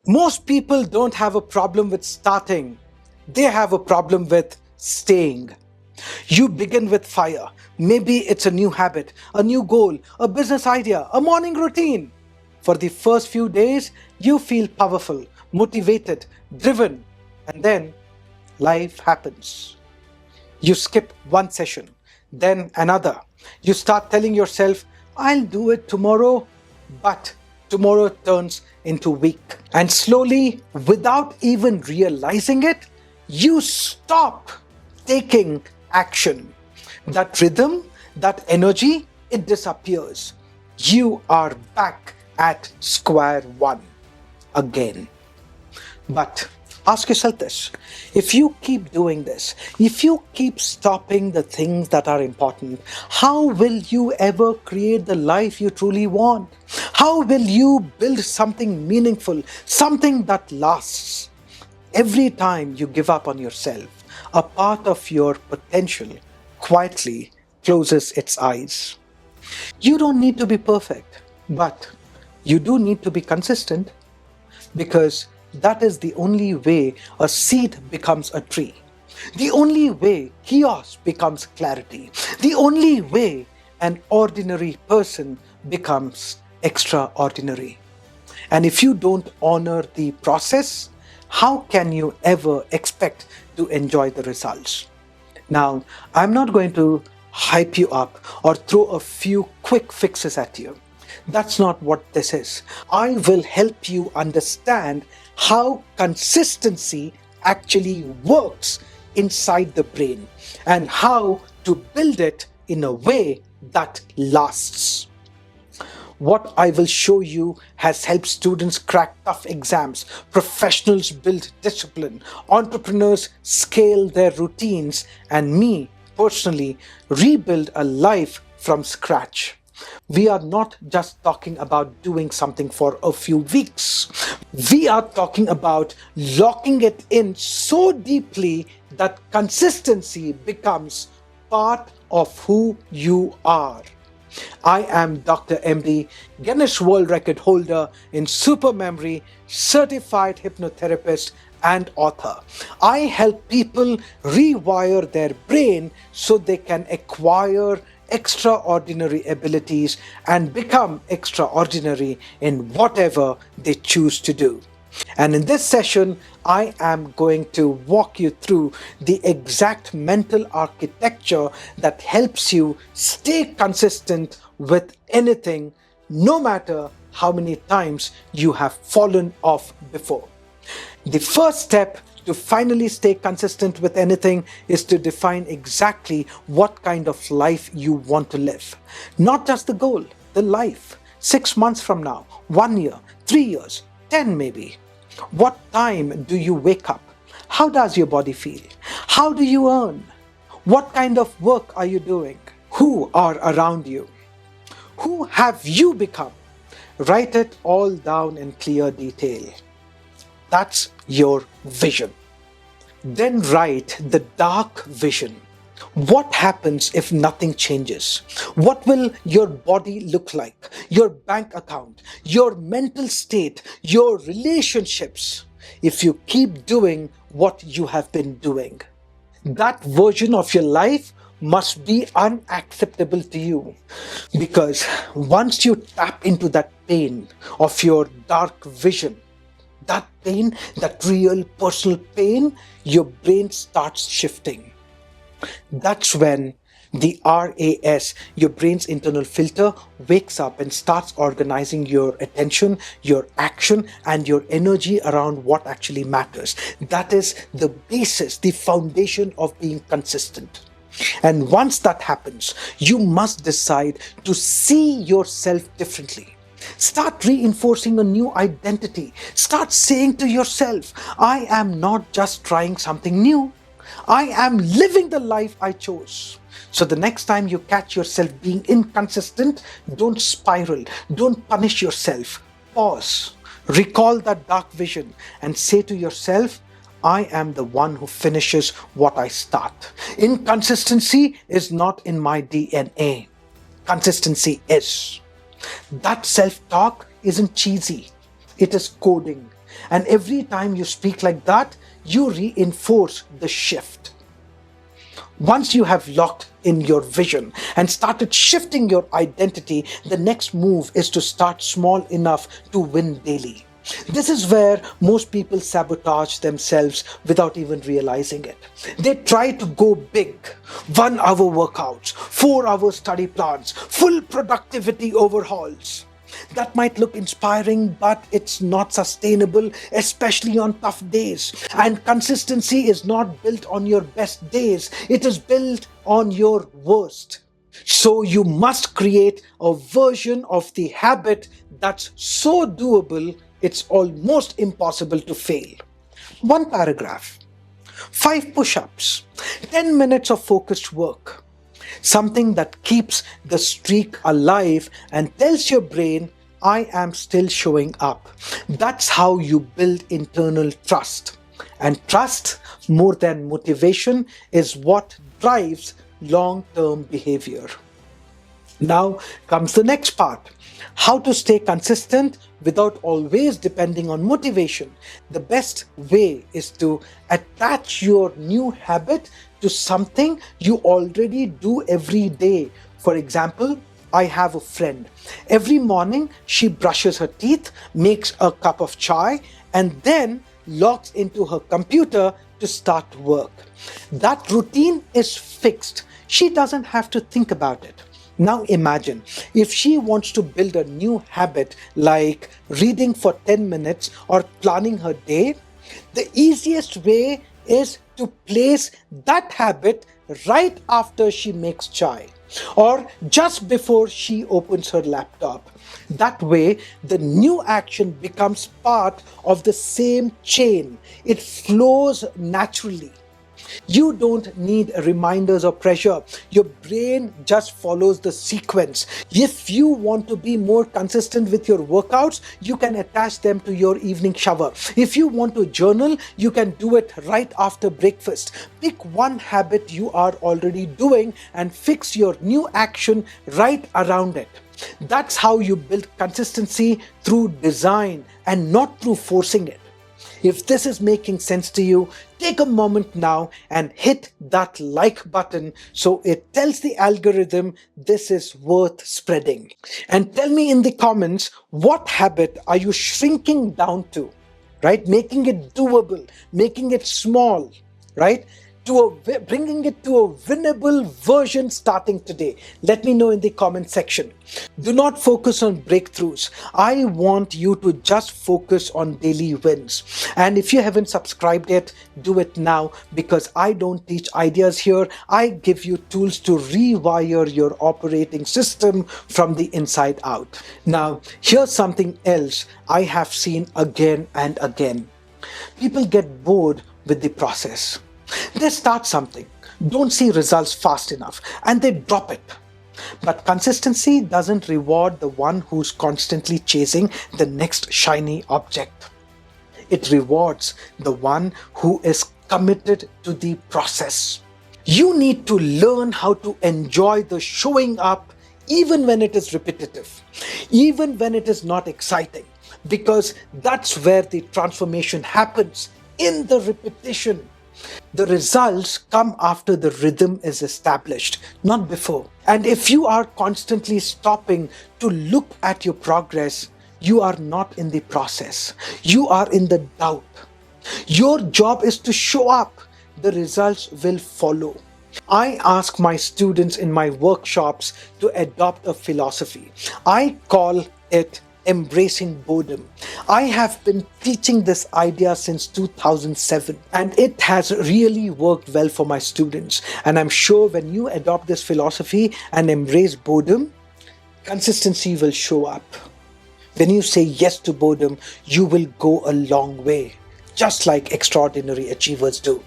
Most people don't have a problem with starting, they have a problem with staying. You begin with fire. Maybe it's a new habit, a new goal, a business idea, a morning routine. For the first few days, you feel powerful, motivated, driven, and then life happens. You skip one session, then another. You start telling yourself, I'll do it tomorrow, but tomorrow turns into week. And slowly, without even realizing it, you stop taking action. That rhythm, that energy, it disappears. You are back at square one again. But ask yourself this: if you keep doing this, if you keep stopping the things that are important, how will you ever create the life you truly want? How will you build something meaningful, something that lasts? Every time you give up on yourself, a part of your potential quietly closes its eyes. You don't need to be perfect, but you do need to be consistent, because that is the only way a seed becomes a tree. The only way chaos becomes clarity. The only way an ordinary person becomes extraordinary. And if you don't honor the process, how can you ever expect to enjoy the results? Now, I'm not going to hype you up or throw a few quick fixes at you. That's not what this is. I will help you understand how consistency actually works inside the brain and how to build it in a way that lasts. What I will show you has helped students crack tough exams, professionals build discipline, entrepreneurs scale their routines, and me, personally, rebuild a life from scratch. We are not just talking about doing something for a few weeks. We are talking about locking it in so deeply that consistency becomes part of who you are. I am Dr. MD, Guinness World Record holder in super memory, certified hypnotherapist, and author. I help people rewire their brain so they can acquire extraordinary abilities and become extraordinary in whatever they choose to do. And in this session, I am going to walk you through the exact mental architecture that helps you stay consistent with anything, no matter how many times you have fallen off before. The first step to finally stay consistent with anything is to define exactly what kind of life you want to live. Not just the goal, the life. 6 months from now, 1 year, 3 years, 10 maybe. What time do you wake up? How does your body feel? How do you earn? What kind of work are you doing? Who are around you? Who have you become? Write it all down in clear detail. That's your vision. Then write the dark vision. What happens if nothing changes? What will your body look like? Your bank account, your mental state, your relationships, if you keep doing what you have been doing? That version of your life must be unacceptable to you, because once you tap into that pain of your dark vision, that pain, that real personal pain, your brain starts shifting. That's when the RAS, your brain's internal filter, wakes up and starts organizing your attention, your action, and your energy around what actually matters. That is the basis, the foundation of being consistent. And once that happens, you must decide to see yourself differently. Start reinforcing a new identity. Start saying to yourself, I am not just trying something new. I am living the life I chose. So the next time you catch yourself being inconsistent, don't spiral, don't punish yourself. Pause, recall that dark vision, and say to yourself, I am the one who finishes what I start. Inconsistency is not in my DNA. Consistency is. That self talk isn't cheesy, it is coding. And every time you speak like that, you reinforce the shift. Once you have locked in your vision and started shifting your identity, the next move is to start small enough to win daily. This is where most people sabotage themselves without even realizing it. They try to go big, 1 hour workouts, 4 hour study plans, full productivity overhauls. That might look inspiring, but it's not sustainable, especially on tough days. And consistency is not built on your best days, it is built on your worst. So you must create a version of the habit that's so doable it's almost impossible to fail. 1 paragraph, 5 push-ups, 10 minutes of focused work. Something that keeps the streak alive and tells your brain, I am still showing up. That's how you build internal trust. And trust, more than motivation, is what drives long-term behavior. Now comes the next part. How to stay consistent without always depending on motivation. The best way is to attach your new habit to something you already do every day. For example, I have a friend. Every morning she brushes her teeth, makes a cup of chai, and then logs into her computer to start work. That routine is fixed. She doesn't have to think about it. Now imagine if she wants to build a new habit like reading for 10 minutes or planning her day. The easiest way is to place that habit right after she makes chai or just before she opens her laptop. That way, the new action becomes part of the same chain. It flows naturally. You don't need reminders or pressure. Your brain just follows the sequence. If you want to be more consistent with your workouts, you can attach them to your evening shower. If you want to journal, you can do it right after breakfast. Pick one habit you are already doing and fix your new action right around it. That's how you build consistency, through design and not through forcing it. If this is making sense to you, take a moment now and hit that like button so it tells the algorithm this is worth spreading. And tell me in the comments, what habit are you shrinking down to, right? Making it doable, making it small, right? Bringing it to a winnable version starting today. Let me know in the comment section. Do not focus on breakthroughs. I want you to just focus on daily wins. And if you haven't subscribed yet, do it now, because I don't teach ideas here. I give you tools to rewire your operating system from the inside out. Now, here's something else I have seen again and again. People get bored with the process. They start something, don't see results fast enough, and they drop it. But consistency doesn't reward the one who's constantly chasing the next shiny object. It rewards the one who is committed to the process. You need to learn how to enjoy the showing up even when it is repetitive, even when it is not exciting, because that's where the transformation happens, in the repetition. The results come after the rhythm is established, not before. And if you are constantly stopping to look at your progress, you are not in the process. You are in the doubt. Your job is to show up. The results will follow. I ask my students in my workshops to adopt a philosophy. I call it embracing boredom. I have been teaching this idea since 2007, and it has really worked well for my students. And I'm sure when you adopt this philosophy and embrace boredom, consistency will show up. When you say yes to boredom, you will go a long way, just like extraordinary achievers do.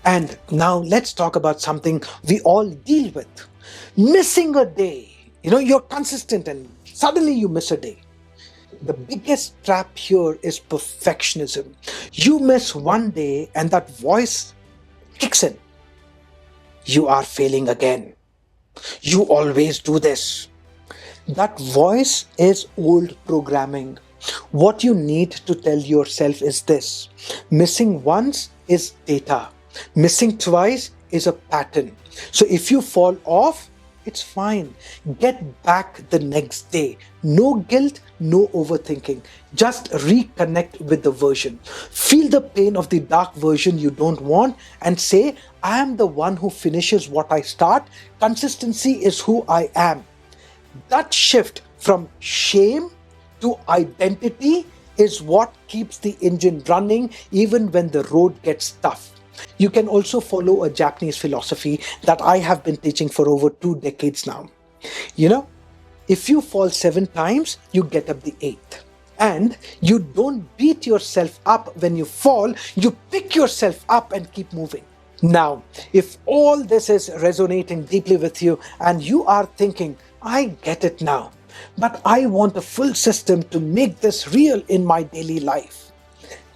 And now let's talk about something we all deal with. Missing a day. You're consistent and suddenly you miss a day. The biggest trap here is perfectionism. You miss one day and that voice kicks in. You are failing again. You always do this. That voice is old programming. What you need to tell yourself is this: missing once is data, missing twice is a pattern. So if you fall off, it's fine. Get back the next day. No guilt, no overthinking. Just reconnect with the version. Feel the pain of the dark version you don't want and say, I am the one who finishes what I start. Consistency is who I am. That shift from shame to identity is what keeps the engine running even when the road gets tough. You can also follow a Japanese philosophy that I have been teaching for over 2 decades now. You know, if you fall 7 times, you get up the eighth. And you don't beat yourself up when you fall, you pick yourself up and keep moving. Now, if all this is resonating deeply with you and you are thinking, I get it now, but I want a full system to make this real in my daily life.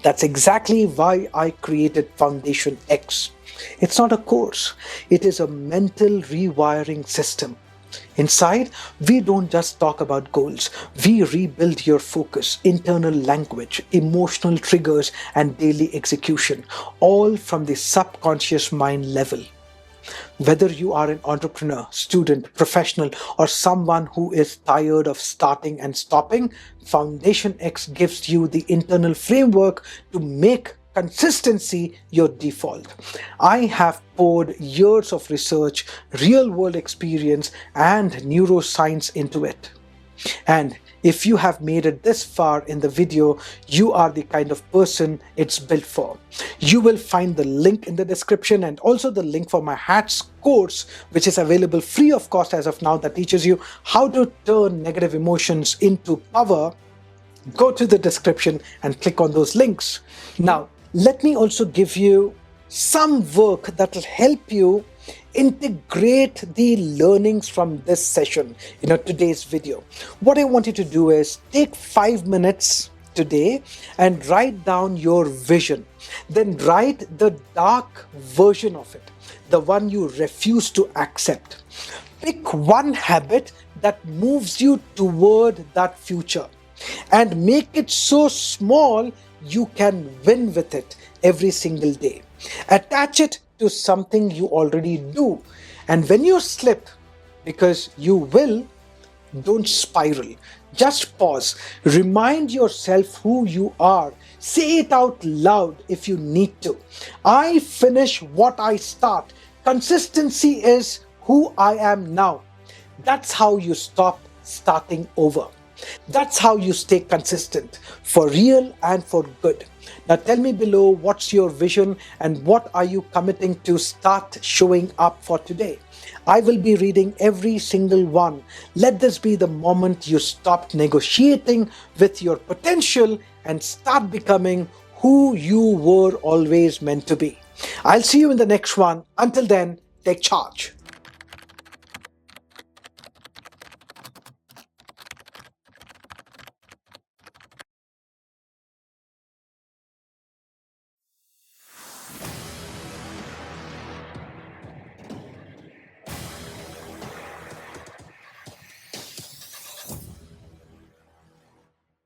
That's exactly why I created Foundation X. It's not a course, it is a mental rewiring system. Inside, we don't just talk about goals, we rebuild your focus, internal language, emotional triggers, and daily execution, all from the subconscious mind level. Whether you are an entrepreneur, student, professional, or someone who is tired of starting and stopping, Foundation X gives you the internal framework to make consistency your default. I have poured years of research, real world experience, and neuroscience into it. And if you have made it this far in the video, you are the kind of person it's built for. You will find the link in the description and also the link for my HATS course, which is available free of cost as of now, that teaches you how to turn negative emotions into power. Go to the description and click on those links. Now, let me also give you some work that will help you integrate the learnings from this session, today's video. What I want you to do is take 5 minutes today and write down your vision. Then write the dark version of it, the one you refuse to accept. Pick one habit that moves you toward that future and make it so small you can win with it every single day. Attach it to something you already do. And when you slip, because you will, don't spiral. Just pause. Remind yourself who you are. Say it out loud if you need to. I finish what I start. Consistency is who I am now. That's how you stop starting over. That's how you stay consistent, for real and for good. Now tell me below, what's your vision and what are you committing to start showing up for today? I will be reading every single one. Let this be the moment you stop negotiating with your potential and start becoming who you were always meant to be. I'll see you in the next one. Until then, take charge.